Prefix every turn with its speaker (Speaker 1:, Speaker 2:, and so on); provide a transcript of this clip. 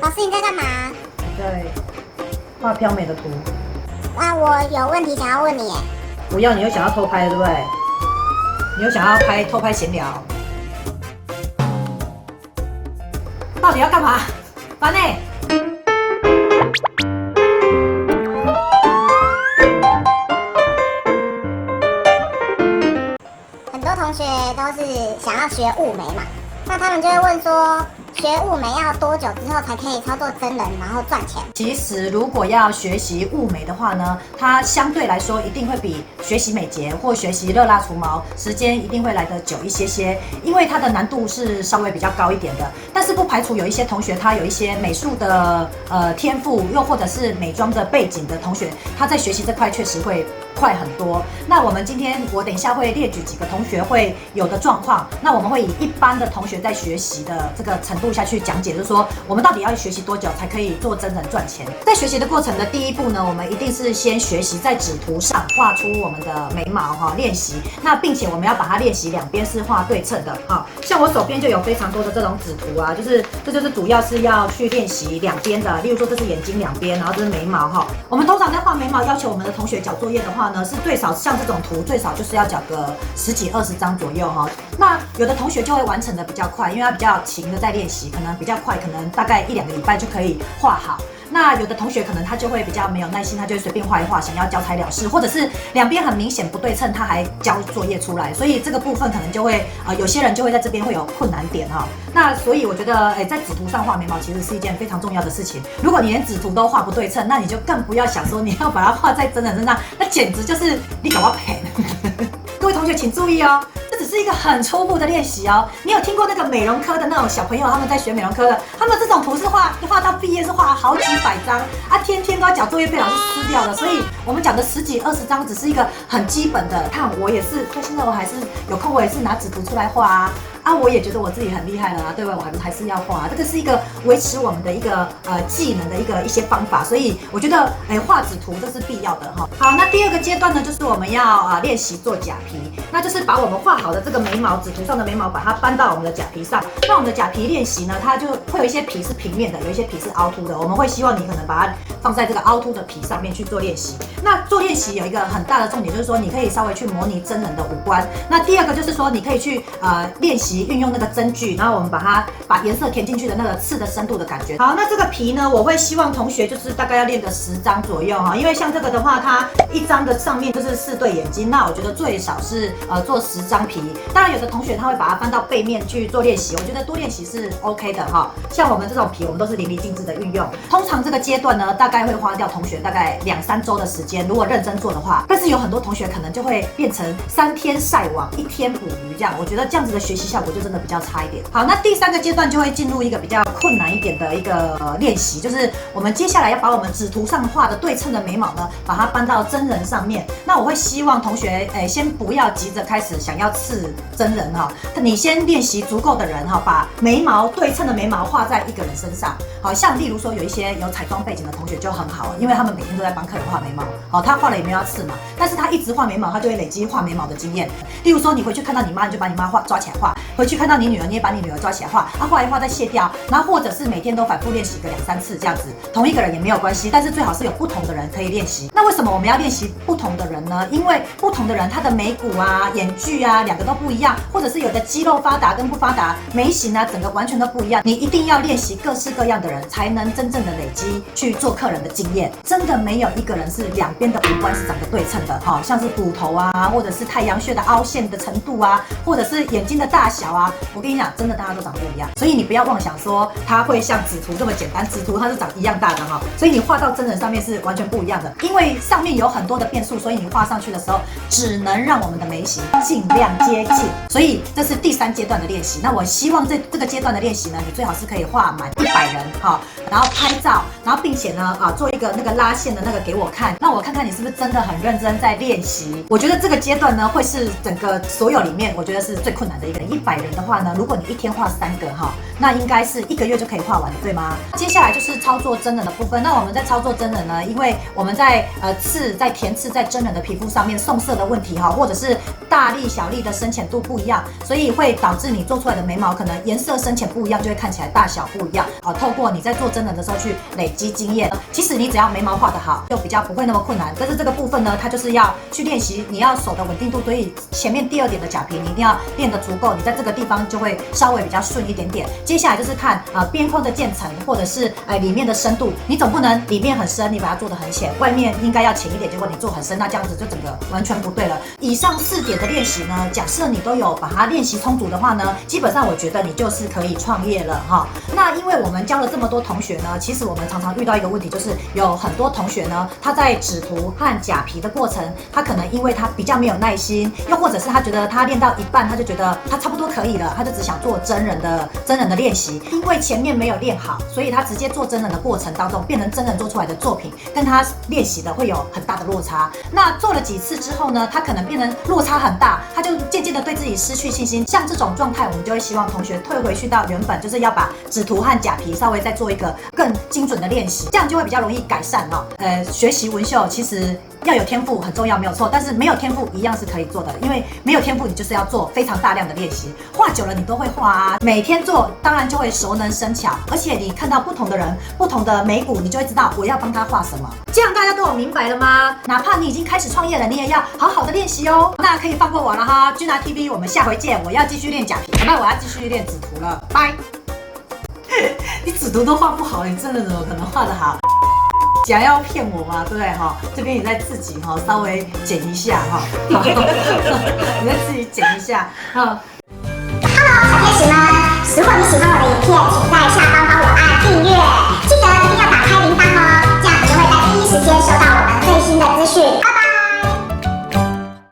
Speaker 1: 老师你在干嘛？
Speaker 2: 在画飘美的图。
Speaker 1: 啊，我有问题想要问你耶。
Speaker 2: 不要，你又想要偷拍，对不对？你又想要偷拍闲聊，到底要干嘛？烦呢、
Speaker 1: 很多同学都是想要学雾眉嘛，那他们就会问说，学雾眉要多久之后才可以操作真人，然后赚钱？
Speaker 2: 其实，如果要学习雾眉的话呢，它相对来说一定会比学习美睫或学习热蜡除毛时间一定会来得久一些，因为它的难度是稍微比较高一点的。但是不排除有一些同学他有一些美术的天赋，又或者是美妆的背景的同学，他在学习这块确实会快很多。那我们今天我等一下会列举几个同学会有的状况，那我们会以一般的同学在学习的这个程度下去讲解，就是说我们到底要学习多久才可以做真人赚钱。在学习的过程的第一步呢，我们一定是先学习在纸图上画出我们的眉毛练习。那并且我们要把它练习两边是画对称的像我手边就有非常多的这种纸图啊，这就是主要是要去练习两边的。例如说这是眼睛两边，然后这是眉毛我们通常在画眉毛要求我们的同学交作业的话呢，是最少像这种图最少就是要交个10几20张左右那有的同学就会完成的比较快，因为他比较勤的在练习，可能比较快，可能大概1-2个礼拜就可以画好。那有的同学可能他就会比较没有耐心，他就会随便画一画，想要交差了事，或者是两边很明显不对称，他还交作业出来，所以这个部分可能就会有些人就会在这边会有困难点那所以我觉得在纸图上画眉毛其实是一件非常重要的事情。如果你连纸图都画不对称，那你就更不要想说你要把它画在真人身上，那简直就是你搞我骗。各位同学请注意这只是一个很初步的练习你有听过那个美容科的那种小朋友，他们在学美容科的，他们这种图是画到毕业是画好几百张天天都要交作业被老师撕掉的。所以我们讲的10几20张只是一个很基本的。看我也是，到现在我还是有空，我也是拿纸图出来画我也觉得我自己很厉害了对吧？我还是要画这个是一个维持我们的一个技能的一些方法，所以我觉得画纸图这是必要的好，那第二个阶段呢，就是我们要练习做假皮，那就是把我们画好的这个眉毛，纸图上的眉毛，把它搬到我们的假皮上。那我们的假皮练习呢，它就会有一些皮是平面的，有一些皮是凹凸的，我们会希望你可能把它放在这个凹凸的皮上面去做练习。那做练习有一个很大的重点，就是说你可以稍微去模拟真人的五官。那第二个就是说你可以去练习运用那个针具，然后我们把颜色填进去的那个刺的深度的感觉。好，那这个皮呢，我会希望同学就是大概要练个10张左右因为像这个的话，它一张的上面就是4对眼睛，那我觉得最少是做10张皮。当然有的同学他会把它翻到背面去做练习，我觉得多练习是 OK 的像我们这种皮，我们都是淋漓尽致的运用。通常这个阶段呢，大概会花掉同学大概2-3周的时间，如果认真做的话。但是有很多同学可能就会变成3天晒网1天捕鱼这样，我觉得这样子的学习效果就真的比较差一点。好，那第3个阶段就会进入一个比较困难一点的一个练习，就是我们接下来要把我们纸图上画的对称的眉毛呢，把它搬到真人上面。那我会希望同学先不要急着开始想要刺真人你先练习足够的人把眉毛对称的眉毛画在一个人身上。好像例如说有一些有彩妆背景的同学就很好，因为他们每天都在帮客人画眉毛他画了也没有要刺嘛，但是他一直画眉毛，他就会累积画眉毛的经验。例如说你回去看到你妈，你就把你妈抓起来画，回去看到你女儿，你也把你女儿抓起来画画一画再卸掉，然后或者是每天都反复练习个2-3次这样子，同一个人也没有关系，但是最好是有不同的人可以练习。那为什么我们要练习不同的人呢？因为不同的人他的眉骨眼距2个都不一样，或者是有的肌肉发达跟不发达，眉形整个完全都不一样。你一定要练习各式各样的人，才能真正的累积去做客人的经验。真的没有一个人是两边的五官是长得对称的像是骨头或者是太阳穴的凹陷的程度或者是眼睛的大小我跟你讲，真的大家都长得不一样，所以你不要妄想说它会像纸图这么简单，纸图它是长一样大的所以你画到真人上面是完全不一样的，因为上面有很多的变数，所以你画上去的时候只能让我们的眉形尽量接近。所以这是第3阶段的练习。那我希望这个阶段的练习呢，你最好是可以画满100人然后拍照，然后并且呢做一个那个拉线的那个给我看，让我看看你是不是真的很认真在练习。我觉得这个阶段呢会是整个所有里面我觉得是最困难的一个。100人的话呢，如果你一天画3个那应该是1个月就可以画完了，对吗？接下来就是操作真人的部分。那我们在操作真人呢，因为我们在在填刺在真人的皮肤上面送色的问题或者是大力小力的深浅度不一样，所以会导致你做出来的眉毛可能颜色深浅不一样，就会看起来大小不一样。透过你在做真人的时候去累积经验，其实你只要眉毛画得好，就比较不会那么困难。但是这个部分呢，它就是要去练习，你要手的稳定度，所以前面第2点的假皮你一定要练得足够，你在这个地方就会稍微比较顺一点点。接下来就是看边框的渐层，或者是里面的深度，你总不能里面很深，你把它做得很浅，外面应该要浅一点，结果你做很深，那这样子就整个完全不对了。以上4点的练习呢，假设你都有把它练习充足的话呢，基本上我觉得你就是可以创业了哈。那因为我们教了这么多同学呢，其实我们常常遇到一个问题，就是有很多同学呢，他在纸涂和假皮的过程，他可能因为他比较没有耐心，又或者是他觉得他练到一半，他就觉得他差不多可以了，他就只想做真人的练习，因为前面没有练好，所以他直接做真人的过程当中，变成真人做出来的作品，跟他练习的会有很大的落差。那做了几次之后呢，他可能变成落差很大，他就渐渐的对自己失去信心。像这种状态，我们就会希望同学退回去到原本，就是要把纸涂和假皮稍微再做一个更精准的练习，这样就会比较容易改善哦。学习纹绣其实要有天赋很重要，没有错，但是没有天赋一样是可以做的，因为没有天赋，你就是要做非常大量的练习，画久了你都会画啊，每天做当然就会熟能生巧，而且你看到不同的人、不同的眉骨，你就会知道我要帮他画什么。这样大家都有明白了吗？哪怕你已经开始创业了，你也要好好的练习哦。那可以放过我了哈，Gina TV，我们下回见。我要继续练假皮，那我要继续练纸涂了，拜。你纸涂都画不好，你真的怎么可能画得好？想要骗我吗？对不对哈？这边你再自己稍微剪一下哈，你再自己剪一下哈。
Speaker 1: Hello，小天使们，如果你喜欢